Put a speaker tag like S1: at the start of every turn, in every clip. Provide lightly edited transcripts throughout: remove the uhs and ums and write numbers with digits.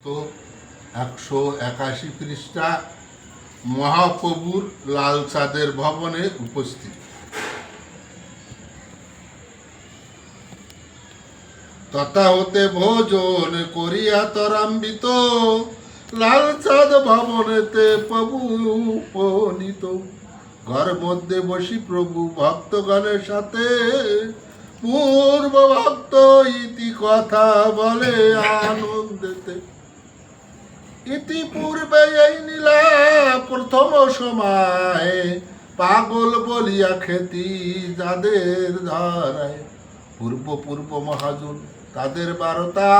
S1: তো 181 পৃষ্ঠা মহাপ্রভুর লাল চাঁদের ভবনে উপস্থিত। তথা হতে ভোজন করিয়া তরাম্বিত লাল চাঁদ ভবনেতে প্রভু উপনীত। ঘর মধ্যে বসি প্রভু ভক্তগণের সাথে পূর্ব ভক্ত ইতি কথা বলে আনন্দেতে। ইতিপূর্বে এই নীলা প্রথম সময় পাগল বলিয়া খ্যাতি যাদের ধারায় পূর্ব পূর্ব মহাজন তাদের বারতা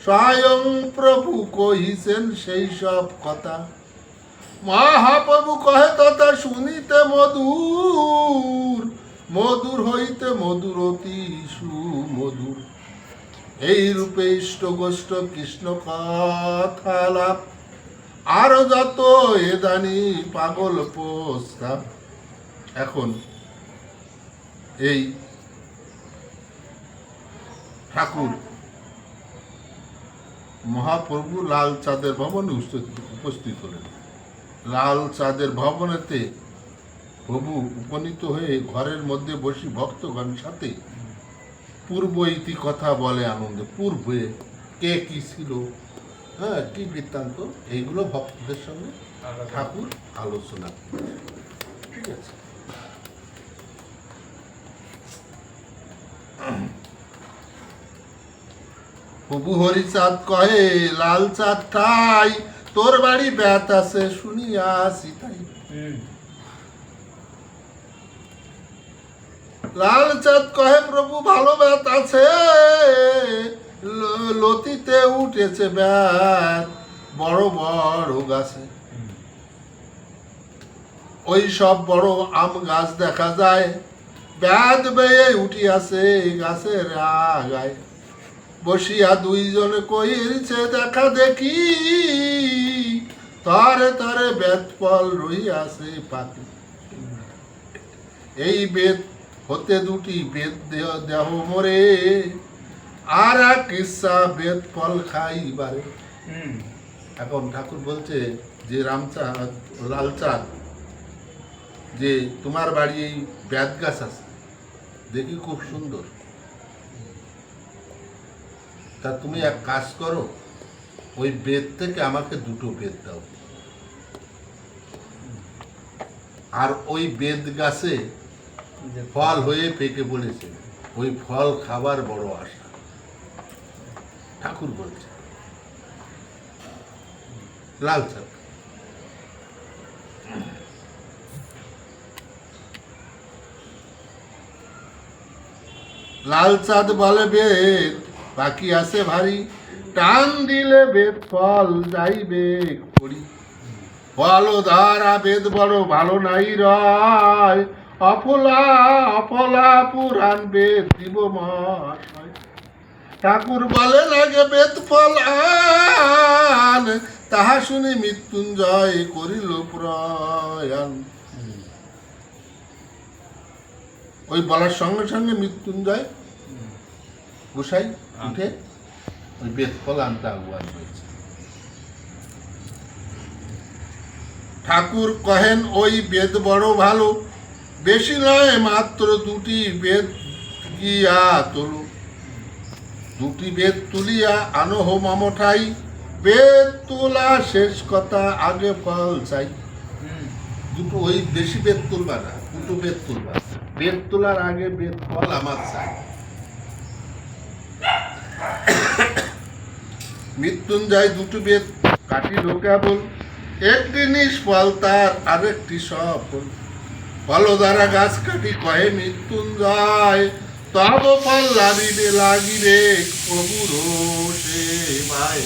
S1: স্বয়ং প্রভু কহিছেন সেই সব কথা। মহাপ্রভু কহে তথা শুনিতে মধুর মধুর হইতে মধুর অতি সুমধুর। এই রূপে ইষ্ট গোষ্ঠ কৃষ্ণ কথা লাভ আরো যত এদানি পাগল প্রস্তাব। এখন এই ঠাকুর মহাপ্রভু লাল চাঁদের ভবনে উপস্থিত হলেন। লাল চাঁদের ভবনেতে প্রভু উপনীত হয়ে ঘরের মধ্যে বসি ভক্তগণ সাথে পূর্ব ইতি কথা বলে আনন্দে। পূর্বে কে কি ছিল, হ্যাঁ কি বৃত্তান্ত, এইগুলো ভক্তদের সঙ্গে ঠাকুর আলোচনা করে। ঠিক আছে। প্রভু হরিচাঁদ কহে লাল চাঁদ ঠাই তোর বাড়ি ব্যাত আছে শুনিয়া আসি তাই। লাল চাঁদ কহে প্রভু ভালো ব্যাত আছে, লতিতে উঠেছে ব্যাত বড় বড় গাছে। ওই সব বড় আম গাছ দেখা যায়, ব্যাত বেয়ে উঠিয়াছে গাছের আগায়। বসিয়া দুইজনে কইছে দেখা দেখি, তরে তরে বেত ফল রহিয়াছে পাতি। এই বেত হতে দুটি বেদ দেহ মরে, আর এক ইচ্ছা বেদ ফল খাইবারে। এখন ঠাকুর বলছে যে রামচাঁদ লালচাঁদ, যে তোমার বাড়ি এই বেত গাছ আছে দেখি খুব সুন্দর, তা তুমি এক কাজ করো, ওই বেদ থেকে আমাকে দুটো বেদ দাও। আর ওই বেদ গাছে ফল হয়ে পেকে বলেছে, ওই ফল খাবার বড় আশা। ঠাকুর বলছে লালচাঁদ। লালচাঁদ বলে বেদ বাকি আছে ভারী, টান দিলে বেদ ফল যাইবে করি। ফল ধারা বেদ বড় ভালো নাই রয়, অফলা অফলা পুরাণ বেদ দিব মহাশয়। ঠাকুর বলে লাগে বেদ ফল আন, তাহা শুনে মৃত্যুঞ্জয় করিল প্রয়াণ। ওই বলার সঙ্গে সঙ্গে মৃত্যুঞ্জয় গোসাই উঠে ওই বেদ ফল আনতে আহ্বান হয়েছে। ঠাকুর কহেন ওই বেদ বড় ভালো, বেশি নয় মাত্র দুটি বেদ গিয়া তোলো। দুটি বেদ তুলিয়া আনো হো মামঠাই, বেদ তোলা শেষ কথা আগে ফল চাই। দুটো ওই বেশি বেদ তুলবা না, দুটো বেদ তুলবা, বেদ তোলার আগে বেদ ফল আমার চাই। মৃত্যুঞ্জয় দুটো বেদ কাটিল কেবল, একটি নিষ্ফল তার আরেকটি সফল। ফলধারা গাছ কাটি কহে মৃত্যুঞ্জয়, তব ফল লাগিবে লাগিবে প্রভুর সেবায়।